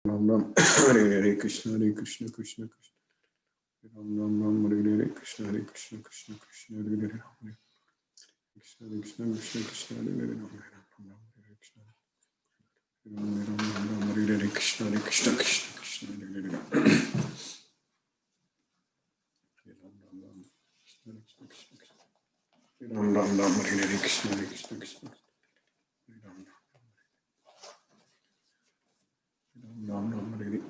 Ram Ram Hare Hare Krishna Hare Krishna Krishna Krishna Ram Ram Ram Hare Hare Krishna Hare Krishna Krishna Krishna Hare Hare Ram Krishna Hare Krishna Krishna Krishna Hare Hare Ram Ram Hare Krishna Ram Ram Hare Hare Krishna Hare Krishna Krishna Krishna Hare Hare Ram Ram Ram Hare Hare Krishna Hare Krishna Krishna Ram Ram Hare Hare.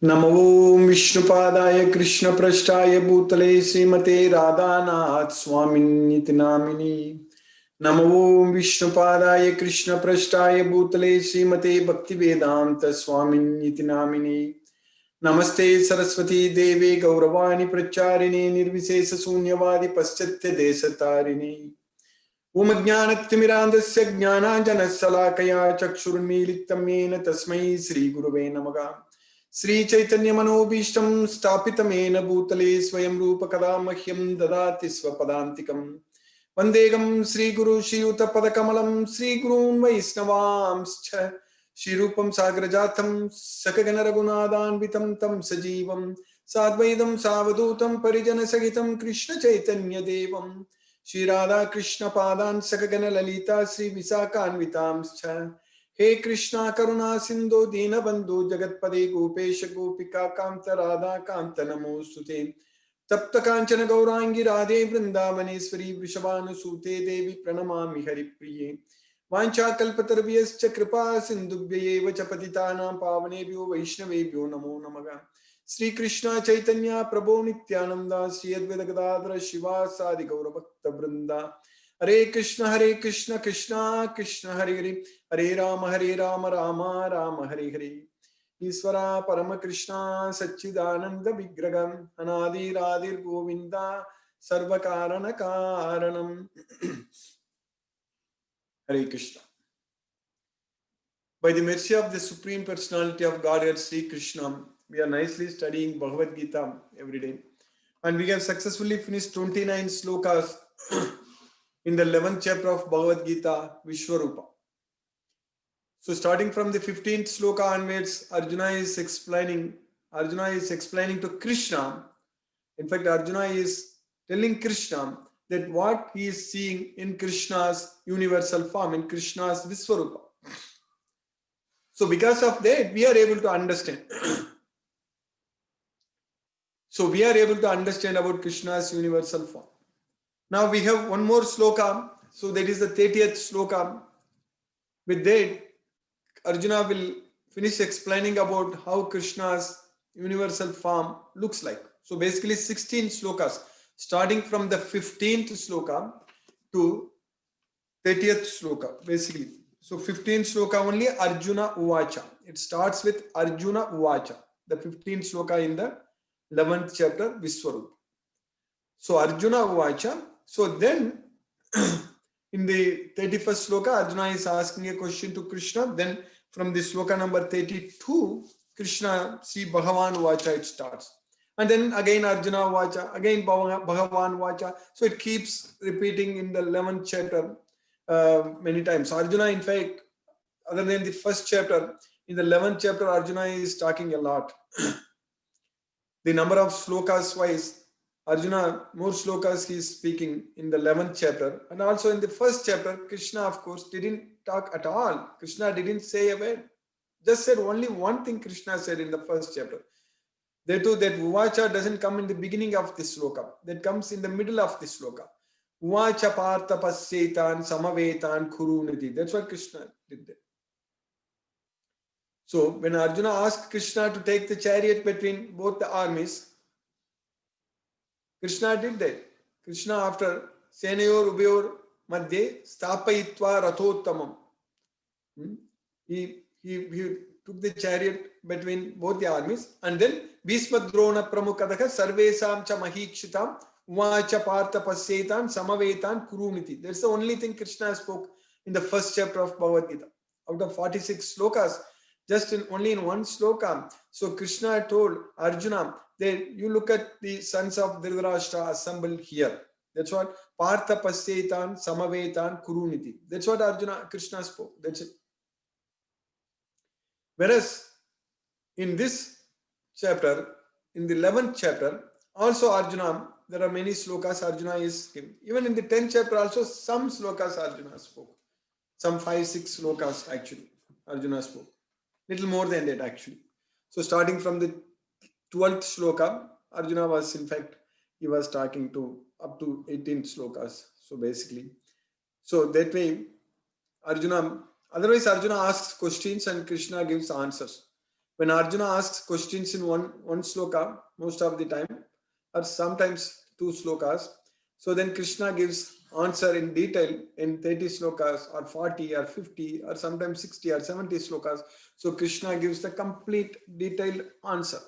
Namo Vishnupadaya Krishna Prasthaya Bhutale Srimate Radhanath Swaminiti Namini. Namo Vishnupadaya Krishna Prasthaya Bhutale Srimate Bhaktivedanta Swaminiti Namini. Namaste Saraswati Devi Gauravani Pracharini Nirvisesa Sunyavadi Paschatya Desatarini. Om Jnanatimirandasya Jnananjana Salakaya Chakshurmilitam Yena Tasmai Sri Guruve Namaha. Sri Chaitanya Manobishtam Stapitamena Bhutale Swayam Rupa Kadamahyam Dadati Swapadantikam Vandegam Sri Guru Shiyuta Padakamalam Sri Gurun Vaisnavamscha Shri Rupam Sagrajatam Sakagana Raghunadan Vitam Tam Sajivam Sadvaidam Savadutam Parijana Sagitam Krishna Chaitanya Devam Shri Radha Krishna Padan Sakagana Lalita Sri Visakan Vitamscha He Krishna Karuna Sindhu Dina Bandhu Jagatpade Gopesha Gopika Kamta Radha Kamta Namostute Tapta Kanchana Gaurangi Radhe Vrindavaneshwari Vishavanu Sute Devi Pranamami Haripriye Vancha Kalpatarvyascha Kripa Sindhubhye Vachapatitanam Pavanebhyo Vaishnavebhyo Namo Namaha Sri Krishna Chaitanya Prabhu Nityananda Sri Advaita Gadadhara Shiva Sadi Gaura Bhakta Vrinda Hare Krishna Krishna Krishna Hare Hare Hare Rama Rama Rama Hare Hare Isvara Parama Krishna Satchidananda Vigraham Anadi Radhir Govinda Sarvakarana Karanam. Hare Krishna. By the mercy of the Supreme Personality of Godhead Sri Krishna, we are nicely studying Bhagavad Gita every day. And we have successfully finished 29 slokas in the 11th chapter of Bhagavad Gita, Vishwarupa. So starting from the 15th sloka onwards, Arjuna is explaining to Krishna. In fact, Arjuna is telling Krishna that what he is seeing in Krishna's universal form, in Krishna's Vishwarupa. So because of that, we are able to understand. So we are able to understand about Krishna's universal form. Now we have one more sloka. So that is the 30th sloka. With that, Arjuna will finish explaining about how Krishna's universal form looks like. So basically 16 slokas, starting from the 15th sloka to 30th sloka, basically. So 15th sloka only Arjuna Uvacha. It starts with Arjuna Uvacha, the 15th sloka in the 11th chapter, Vishwarupa. So Arjuna Uvacha. So then in the 31st sloka, Arjuna is asking a question to Krishna. Then from the sloka number 32, Krishna, Sri Bhagavan Vacha, it starts. And then again Arjuna Vacha, again Bhagavan Vacha. So it keeps repeating in the 11th chapter many times. So Arjuna, in fact, other than the first chapter, in the 11th chapter, Arjuna is talking a lot. The number of slokas wise, Arjuna, more slokas he is speaking in the 11th chapter. And also in the first chapter, Krishna, of course, didn't talk at all. Krishna didn't say a word. Just said only one thing Krishna said in the first chapter. That Uvacha doesn't come in the beginning of the sloka. That comes in the middle of the sloka. Uvacha partha pasyetan samavetan kuruniti. That's what Krishna did there. So when Arjuna asked Krishna to take the chariot between both the armies, Krishna did that. Krishna, after Senayor Ubayor Madhye Stapayitva Rathottamam, he took the chariot between both the armies, and then Bhismadrona Pramukadaha Sarvesam cha Mahikshitam Uvacha Partha Pasyetan Samavetan Kuruniti. That's the only thing Krishna spoke in the first chapter of Bhagavad Gita. Out of 46 slokas, just only in one sloka. So Krishna told Arjuna that you look at the sons of Dhritarashtra assembled here. That's what Partha Pasyetan Samavetan Kuruniti. That's what Krishna spoke. That's it. Whereas in this chapter, in the 11th chapter, also Arjuna, there are many slokas Arjuna is giving. Even in the 10th chapter, also some slokas Arjuna spoke. Some 5-6 slokas actually Arjuna spoke. Little more than that actually. So starting from the 12th sloka, Arjuna was in fact, he was talking to up to 18 slokas. So basically, so that way Arjuna, otherwise Arjuna asks questions and Krishna gives answers. When Arjuna asks questions in one sloka, most of the time, or sometimes 2 slokas, so then Krishna gives answer in detail in 30 slokas or 40 or 50 or sometimes 60 or 70 slokas. So Krishna gives the complete detailed answer.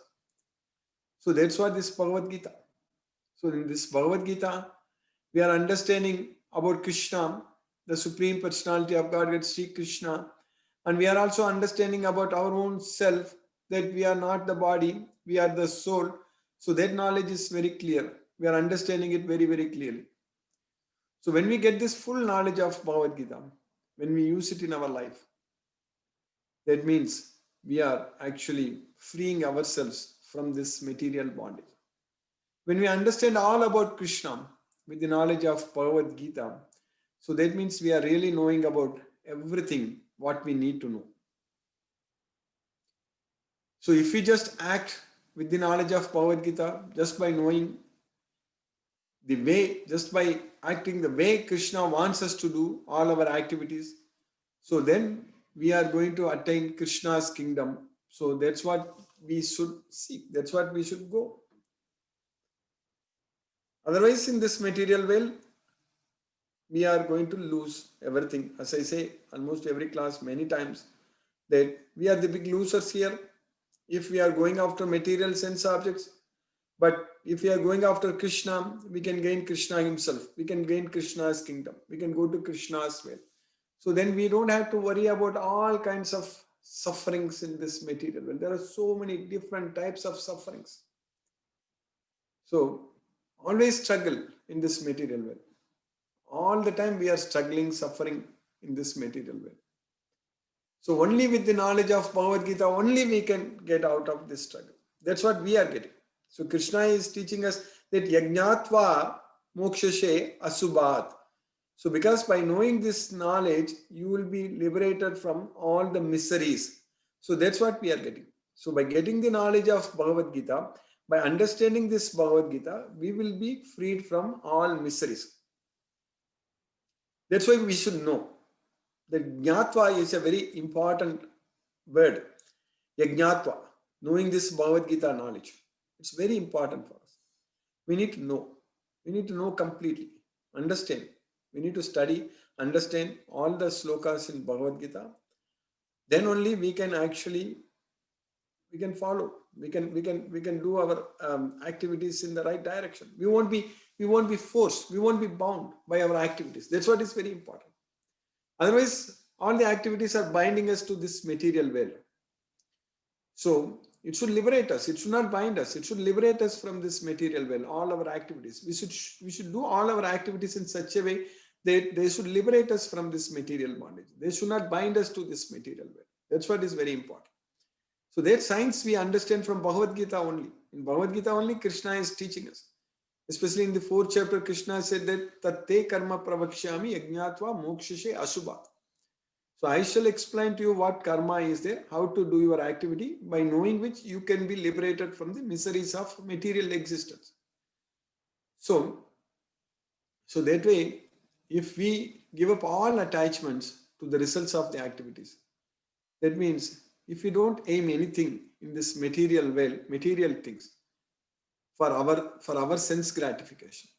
So that's what this Bhagavad Gita. So in this Bhagavad Gita, we are understanding about Krishna, the Supreme Personality of Godhead, Sri Krishna, and we are also understanding about our own self, that we are not the body, we are the soul. So that knowledge is very clear. We are understanding it very, very clearly. So when we get this full knowledge of Bhagavad Gita, when we use it in our life, that means we are actually freeing ourselves from this material bondage. When we understand all about Krishna with the knowledge of Bhagavad Gita, so that means we are really knowing about everything what we need to know. So if we just act with the knowledge of Bhagavad Gita, just by knowing the way, just by acting the way Krishna wants us to do all our activities, so then we are going to attain Krishna's kingdom. So that's what we should seek. That's what we should go. Otherwise, in this material world, we are going to lose everything. As I say, almost every class many times, that we are the big losers here if we are going after material sense objects. But if we are going after Krishna, we can gain Krishna himself. We can gain Krishna's kingdom. We can go to Krishna's way. So then we don't have to worry about all kinds of sufferings in this material world. There are so many different types of sufferings. So always struggle in this material world. All the time we are struggling, suffering in this material world. So only with the knowledge of Bhagavad Gita, only we can get out of this struggle. That's what we are getting. So Krishna is teaching us that yajnatva mokshashe asubhat. So because by knowing this knowledge, you will be liberated from all the miseries. So that's what we are getting. So by getting the knowledge of Bhagavad Gita, by understanding this Bhagavad Gita, we will be freed from all miseries. That's why we should know. The jnatva is a very important word. Yajnatva, knowing this Bhagavad Gita knowledge. It's very important for us. We need to know. We need to know completely. Understand. We need to study, understand all the slokas in Bhagavad Gita. Then only we can actually, we can follow. We can do our activities in the right direction. We won't be forced. We won't be bound by our activities. That's what is very important. Otherwise, all the activities are binding us to this material world. So it should liberate us. It should not bind us. It should liberate us from this material world, all our activities. We should do all our activities in such a way that they should liberate us from this material bondage. They should not bind us to this material world. That's what is very important. So that science we understand from Bhagavad Gita only. In Bhagavad Gita only, Krishna is teaching us. Especially in the 4th chapter, Krishna said that Tatte karma pravakshyami yajnatva mokshashe asubha. So I shall explain to you what karma is there, how to do your activity, by knowing which you can be liberated from the miseries of material existence. So that way, if we give up all attachments to the results of the activities, that means if we don't aim anything in this material world, material things, for our sense gratification,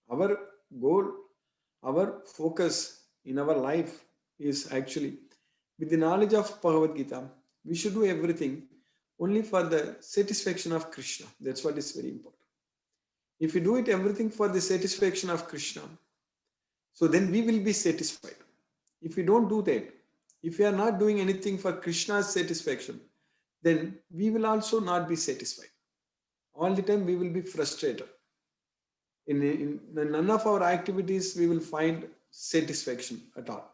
our goal, our focus in our life is actually with the knowledge of Bhagavad Gita, we should do everything only for the satisfaction of Krishna. That's what is very important. If we do it everything for the satisfaction of Krishna, so then we will be satisfied. If we don't do that, if we are not doing anything for Krishna's satisfaction, then we will also not be satisfied. All the time we will be frustrated. In none of our activities we will find satisfaction at all.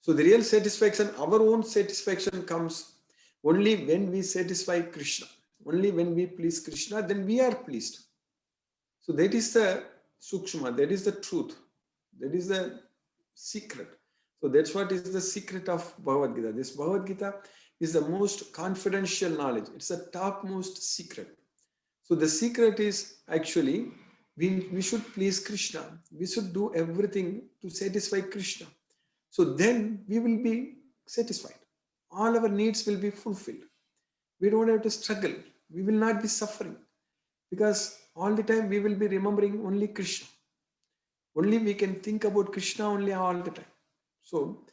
So the real satisfaction, our own satisfaction, comes only when we satisfy Krishna. Only when we please Krishna, then we are pleased. So that is the sukshma, that is the truth, that is the secret. So that's what is the secret of Bhagavad Gita. This Bhagavad Gita is the most confidential knowledge. It's the topmost secret. So the secret is actually we should please Krishna. We should do everything to satisfy Krishna. So then we will be satisfied. All our needs will be fulfilled. We don't have to struggle. We will not be suffering. Because all the time we will be remembering only Krishna. Only we can think about Krishna only all the time. So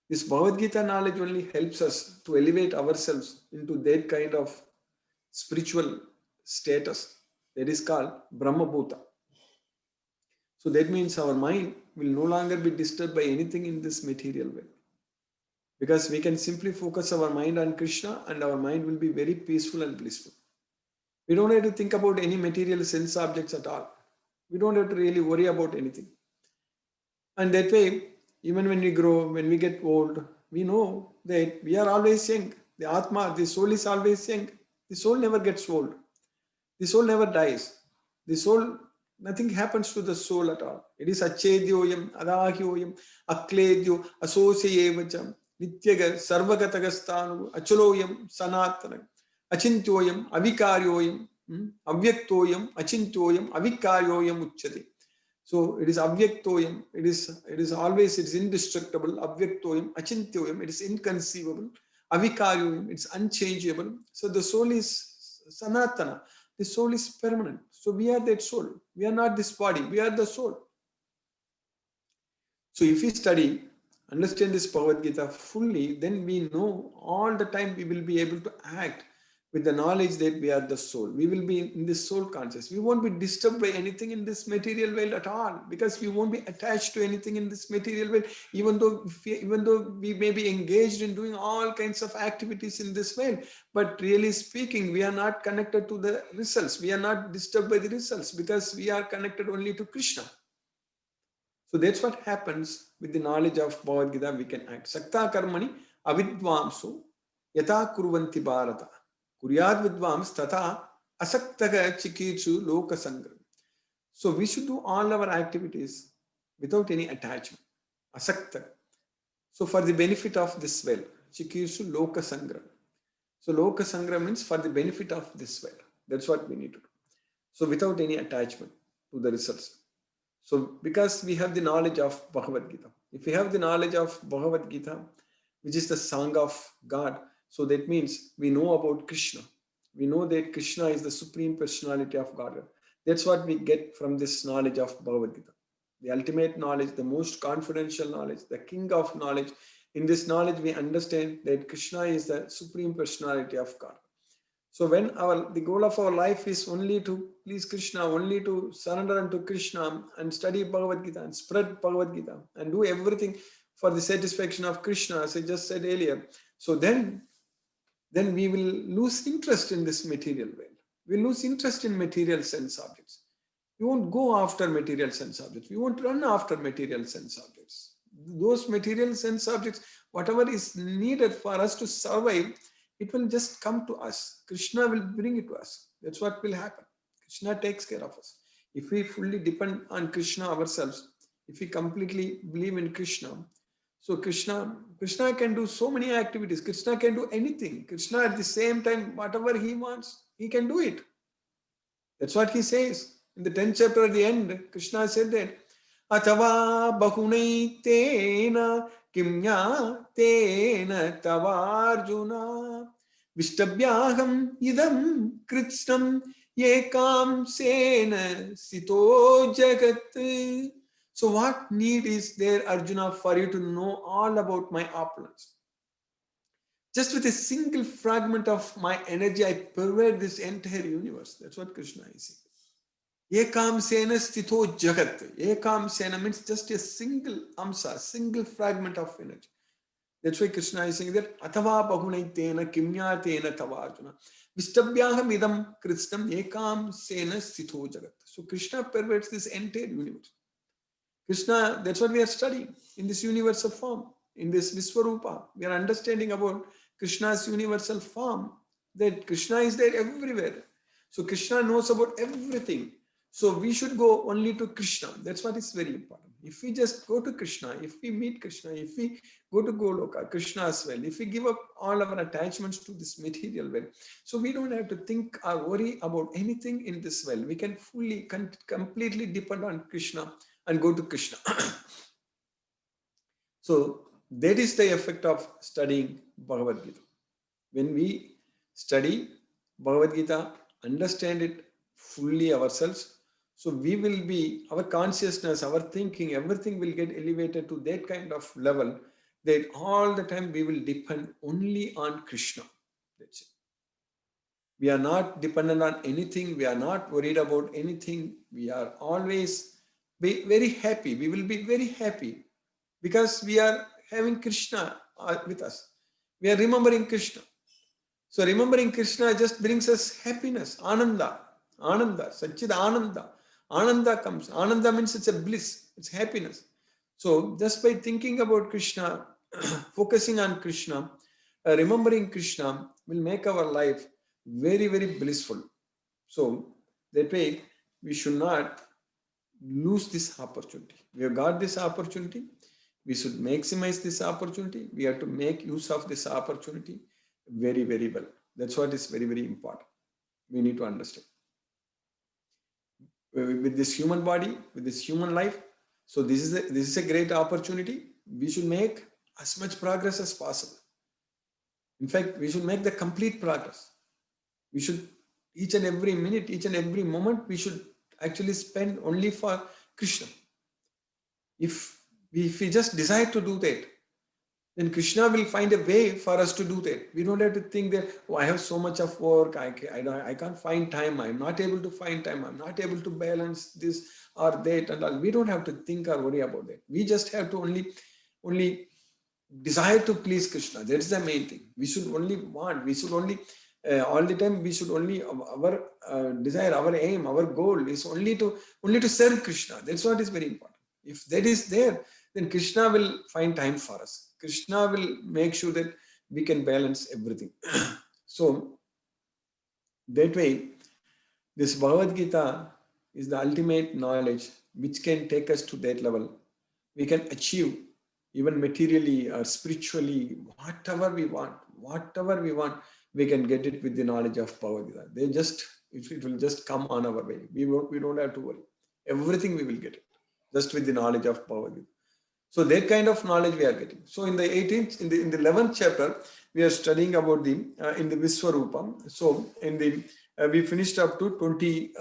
this Bhagavad Gita knowledge only helps us to elevate ourselves into that kind of spiritual status that is called Brahma Bhuta. So that means our mind will no longer be disturbed by anything in this material world. Because we can simply focus our mind on Krishna and our mind will be very peaceful and blissful. We don't have to think about any material sense objects at all. We don't have to really worry about anything. And that way, even when we grow, when we get old, we know that we are always young. The Atma, the soul is always young. The soul never gets old. The soul never dies. The soul, nothing happens to the soul at all. It is achedyoyam, adahyoyam, akledyo, asosiyevacham, nityaga, sarvagatagastanu, achaloyam, sanatana, achintyoyam, avikaryoyam, avyaktoyam, achintoyam, avikaryoyam uchyate. So it is avyaktoyam, it is always, it is indestructible, avyaktoyam, achintyoyam, it is inconceivable, avikaryoyam, it's unchangeable. So the soul is sanatana, the soul is permanent. So we are that soul. We are not this body, we are the soul. So if we study, understand this Bhagavad Gita fully, then we know all the time we will be able to act with the knowledge that we are the soul. We will be in this soul conscious. We won't be disturbed by anything in this material world at all, because we won't be attached to anything in this material world, even though we may be engaged in doing all kinds of activities in this world. But really speaking, we are not connected to the results. We are not disturbed by the results because we are connected only to Krishna. So that's what happens with the knowledge of Bhagavad Gita. We can act. Sakta karmani avidvamso yata kurvanti bharata. Kuryad vidvams tata asaktaga chikirchu loka sangram. So we should do all our activities without any attachment. Asakta. So for the benefit of this world. Chikirchu loka sangram. So loka sangram means for the benefit of this world. That's what we need to do. So without any attachment to the results. So because we have the knowledge of Bhagavad Gita. If we have the knowledge of Bhagavad Gita, which is the song of God, so that means we know about Krishna. We know that Krishna is the supreme personality of God. That's what we get from this knowledge of Bhagavad Gita. The ultimate knowledge, the most confidential knowledge, the king of knowledge. In this knowledge, we understand that Krishna is the supreme personality of God. So when the goal of our life is only to please Krishna, only to surrender unto Krishna and study Bhagavad Gita and spread Bhagavad Gita and do everything for the satisfaction of Krishna, as I just said earlier. So then we will lose interest in this material world. We lose interest in material sense objects. We won't go after material sense objects. We won't run after material sense objects. Those material sense objects, whatever is needed for us to survive, it will just come to us. Krishna will bring it to us. That's what will happen. Krishna takes care of us. If we fully depend on Krishna ourselves, if we completely believe in Krishna, so Krishna can do so many activities. Krishna can do anything. Krishna at the same time, whatever he wants, he can do it. That's what he says. In the 10th chapter at the end, Krishna said that, Atava bahunai tena kimya tena tavarjuna vishtabhyaham idam kritsnam yekam sena sito jagat. So what need is there, Arjuna, for you to know all about my opulence? Just with a single fragment of my energy, I pervade this entire universe. That's what Krishna is saying. Ekam sena sthito jagat. Ekam sena means just a single amsa, single fragment of energy. That's why Krishna is saying that Atava bahunai tena kimya tena tava Arjuna. Vishtabhyaham idam krishnam ekam sena sthito jagat. So Krishna pervades this entire universe. Krishna, that's what we are studying in this universal form, in this Viswarupa. We are understanding about Krishna's universal form, that Krishna is there everywhere. So Krishna knows about everything. So we should go only to Krishna. That's what is very important. If we just go to Krishna, if we meet Krishna, if we go to Goloka, Krishna as well, if we give up all our attachments to this material world, so we don't have to think or worry about anything in this world. We can fully, completely depend on Krishna and go to Krishna. So that is the effect of studying Bhagavad Gita. When we study Bhagavad Gita, understand it fully ourselves, so we will be, our consciousness, our thinking, everything will get elevated to that kind of level that all the time we will depend only on Krishna. That's it. We are not dependent on anything. We are not worried about anything. We are always very happy. We will be very happy because we are having Krishna with us. We are remembering Krishna. So remembering Krishna just brings us happiness, ananda, Satchid Ananda. Ananda comes. Ananda means it's a bliss, it's happiness. So just by thinking about Krishna, focusing on Krishna, remembering Krishna will make our life very, very blissful. So that way we should not lose this opportunity. We have got this opportunity. We should maximize this opportunity. We have to make use of this opportunity very, very well. That's what is very, very important. We need to understand. With this human body, with this human life, so this is a great opportunity. We should make as much progress as possible. In fact, we should make the complete progress. We should, each and every minute, each and every moment, we should actually spend only for Krishna. If we just decide to do that, then Krishna will find a way for us to do that. We don't have to think that, oh, I have so much of work, I can't find time, I'm not able to find time, I'm not able to balance this or that and all. We don't have to think or worry about that. We just have to only desire to please Krishna. That's the main thing. We should only want, we should only, all the time, we should only, our desire, our aim, our goal is only to serve Krishna. That's what is very important. If that is there, then Krishna will find time for us. Krishna will make sure that we can balance everything. So that way, this Bhagavad Gita is the ultimate knowledge which can take us to that level. We can achieve even materially or spiritually whatever we want, we can get it with the knowledge of Bhagavad Gita. It will just come on our way. We don't have to worry. Everything we will get it just with the knowledge of Bhagavad Gita. So that kind of knowledge we are getting. So in the 18th, in the 11th chapter, we are studying about the in the Viswarupa. So in the we finished up to 29th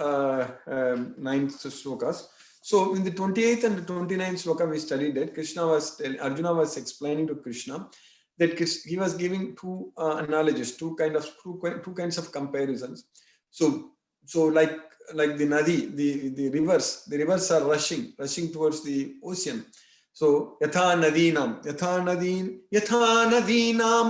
slokas. So in the 28th and the 29th sloka, we studied that Arjuna was explaining to Krishna that he was giving two analogies, two kinds of comparisons. So like the nadi, the rivers are rushing towards the ocean. So yatha nadinam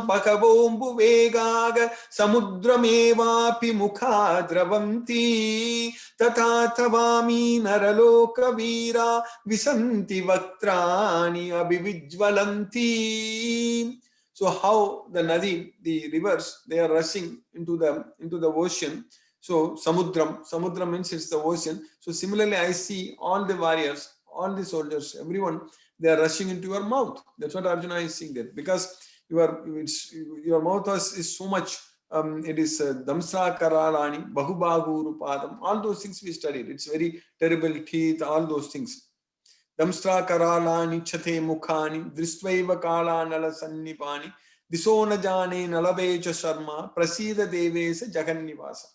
pakavombu vegaga samudramevapi mukha dravanti tatha thavami naraloka veera visanti vaktrani abhivijvalanti. So how the nadi, the rivers, they are rushing into the ocean. So samudram means it's the ocean. So similarly, I see all the warriors, all the soldiers, everyone, they are rushing into your mouth. That's what Arjuna is saying there, because your mouth is so much. It is damsra karalani, bahubagu rupadam. All those things we studied. It's very terrible teeth. All those things. Damsra karalani chate mukhani dristvaiva kala nala sannipani disona jane nalabeja sharma prasida devesa jagannivasa.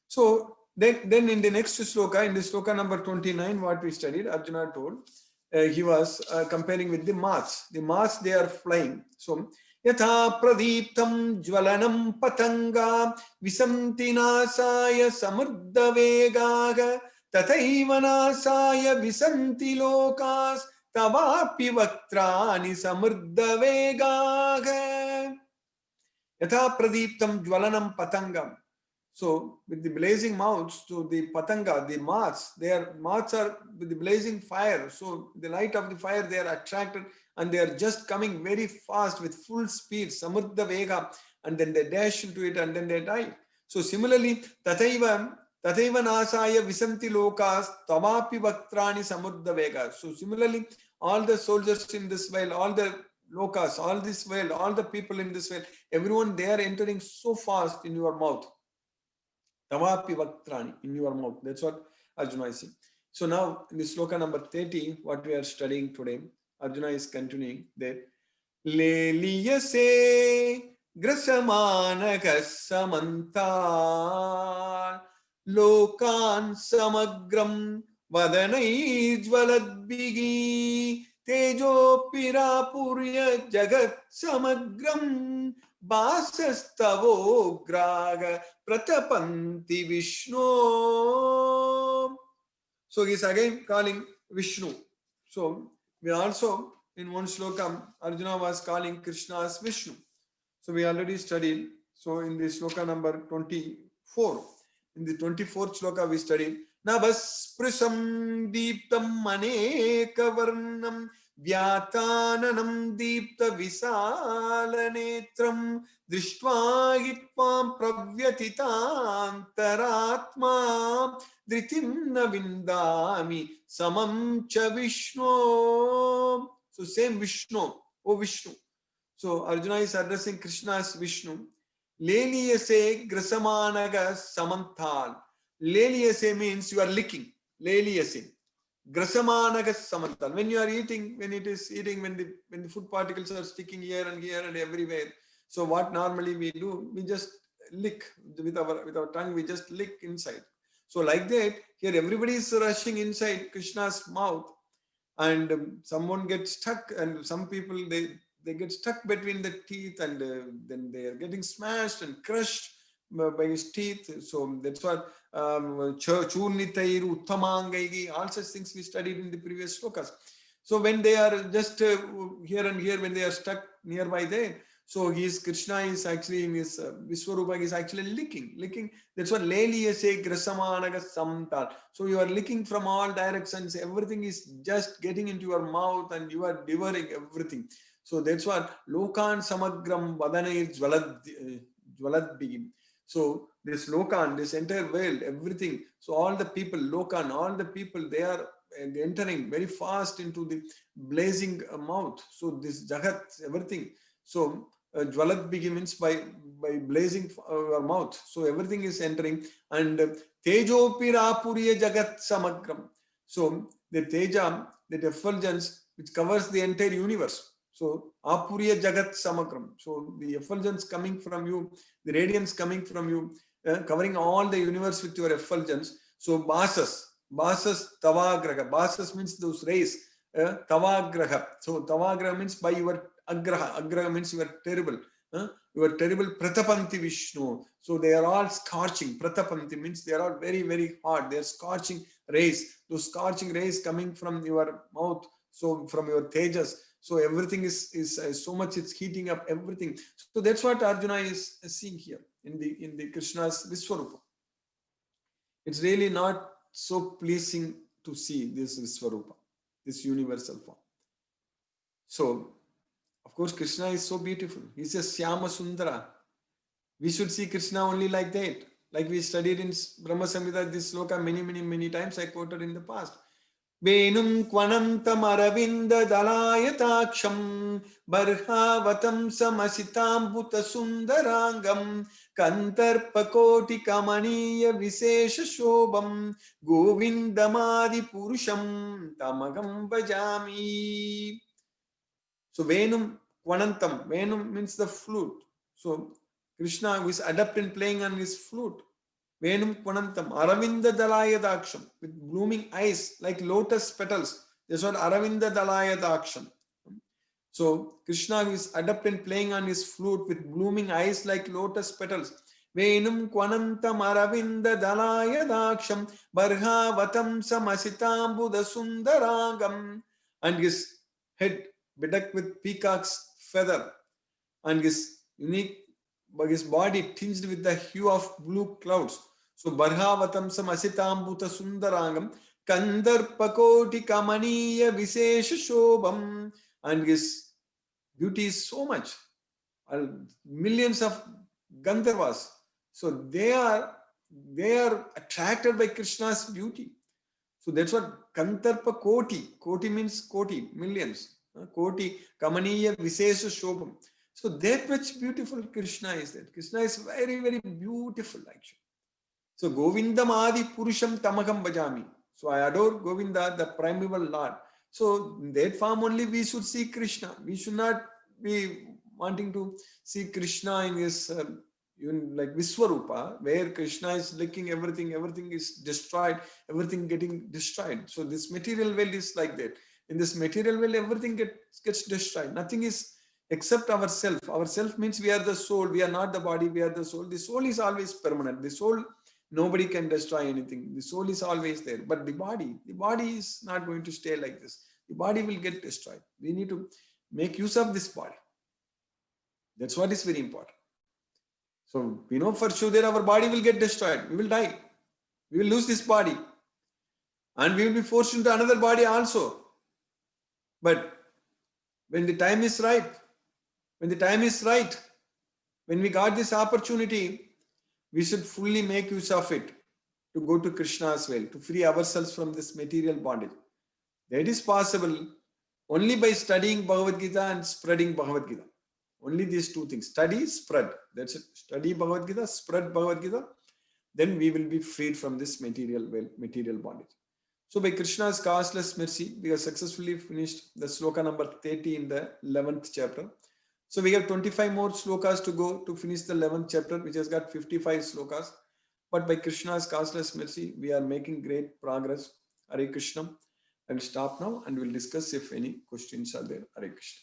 So then in the next sloka, in the sloka number 29, what we studied, Arjuna told, he was comparing with the moths. The moths, they are flying. So yatha pradiptam jwalanam patanga visanti nasaya samurdha vegaga tathaiva nasaya visanti lokas tavapi vaktrani samurdha vegaga. Yatha pradiptam jwalanam patangam. So with the blazing mouths, so the patanga, the moths are with the blazing fire. So the light of the fire, they are attracted and they are just coming very fast with full speed, samudra vega, and then they dash into it and then they die. So similarly, Tathaiva nasaya visanti lokas tavapi vaktrani samudra vega. So similarly, all the soldiers in this world, all the lokas, all this world, all the people in this world, everyone, they are entering so fast in your mouth. Tavapi vaktrani, in your mouth. That's what Arjuna is saying. So now in the sloka number 30, what we are studying today, Arjuna is continuing that Leliyase grasamanaga samantal lokan samagram vadanai jvaladbigi tejo pirapurya jagat samagram vasastavo graga pratapanti Vishnu. So he is again calling Vishnu. So we also in one sloka Arjuna was calling Krishna as Vishnu. So we already studied. So in the sloka number 24, in the 24th sloka we studied Navasprisam Deeptam Aneka Varnam Vyatananam Deepta Visala Netram Drishtva Hitvam Pravyatitantaratma Dritim na vindami samam cha Vishnu. So same Vishnu, oh Vishnu. So Arjuna is addressing Krishna as Vishnu. Leliyase grasamanaga samantal. Leliyase means you are licking. Leliyase. Grasamanaga samantal. When you are eating, when it is eating, when the food particles are sticking here and everywhere. So what normally we do, we just lick with our tongue, we just lick inside. So like that, here everybody is rushing inside Krishna's mouth, and someone gets stuck, and some people they get stuck between the teeth, and then they are getting smashed and crushed by his teeth. So that's what churnitairu uttamangaigi, all such things we studied in the previous slokas. So when they are just here and here, when they are stuck nearby there, so Krishna is actually in his Viswarupa is actually licking. That's what Leliya say Grasamanaga Samtal. So you are licking from all directions. Everything is just getting into your mouth and you are devouring everything. So that's what Lokan Samagram Vadanai Jvalad begin. So this Lokan, this entire world, everything. So all the people, Lokan, all the people, they are entering very fast into the blazing mouth. So this Jagat, everything. So Jvalad means by blazing your mouth. So everything is entering. And Tejo Pirapuriya Jagat Samagram. So the Teja, the effulgence which covers the entire universe. So Apuriya Jagat Samagram. So the effulgence coming from you, the radiance coming from you, covering all the universe with your effulgence. So Basas Tavagraha. Basas means those rays. Tavagraha. So Tavagraha means by your Agraha means you are terrible. You are terrible. Pratapanti Vishnu. So they are all scorching. Pratapanti means they are all very, very hot. They are scorching rays. Those scorching rays coming from your mouth. So from your tejas. So everything is so much. It's heating up everything. So that's what Arjuna is seeing here in the Krishna's Viswarupa. It's really not so pleasing to see this Viswarupa, this universal form. So of course, Krishna is so beautiful. He's a Syama Sundara. We should see Krishna only like that. Like we studied in Brahma Samhita, this sloka many times I quoted in the past. Venum Kwanantam Aravinda Dalayataksham Barhavatam Samasitam Bhuta Sundarangam Kantarpakoti Kamaniya Visesha Shobam Govindamadi Purusham Tamagam Bhajami. So Venum Kwanantam. Venum means the flute. So Krishna who is adept in playing on his flute. Venum Kwanantam. Aravinda Dalaya Daksham. With blooming eyes like lotus petals. That's what Aravinda Dalaya Daksham. So Krishna who is adept in playing on his flute with blooming eyes like lotus petals. Venum Kwanantam Aravinda Dalaya Daksham Barhavatam Samasitam Buddha Sundaragam. And his head bedecked with peacock's feather, and his unique his body tinged with the hue of blue clouds. So Barhavatamsam Asitambuta Sundarangam Kandarpakoti Kamaniya Visesha Shobham, and his beauty is so much. Millions of Gandharvas. So they are attracted by Krishna's beauty. So that's what Kantarpa Koti. Koti means koti, millions. Koti, Kamaniya, Visesha Shobham. So that much beautiful Krishna is that. Krishna is very, very beautiful actually. So Govindam Adi Purusham Tamaham Bhajami. So I adore Govinda, the primeval Lord. So in that form only we should see Krishna. We should not be wanting to see Krishna in his like Viswarupa, where Krishna is looking everything is destroyed, everything getting destroyed. So this material world is like that. In this material world, everything gets destroyed. Nothing is except ourself. Ourself means we are the soul. We are not the body. We are the soul. The soul is always permanent. The soul, nobody can destroy anything. The soul is always there. But the body is not going to stay like this. The body will get destroyed. We need to make use of this body. That's what is very important. So we know for sure that our body will get destroyed. We will die. We will lose this body. And we will be forced into another body also. But when the time is right, when we got this opportunity, we should fully make use of it to go to Krishna's well, to free ourselves from this material bondage. That is possible only by studying Bhagavad Gita and spreading Bhagavad Gita. Only these two things. Study, spread. That's it. Study Bhagavad Gita, spread Bhagavad Gita. Then we will be freed from this material bondage. So by Krishna's causeless mercy, we have successfully finished the sloka number 30 in the 11th chapter. So we have 25 more slokas to go to finish the 11th chapter, which has got 55 slokas. But by Krishna's causeless mercy, we are making great progress. Hare Krishna. I will stop now and we'll discuss if any questions are there. Hare Krishna.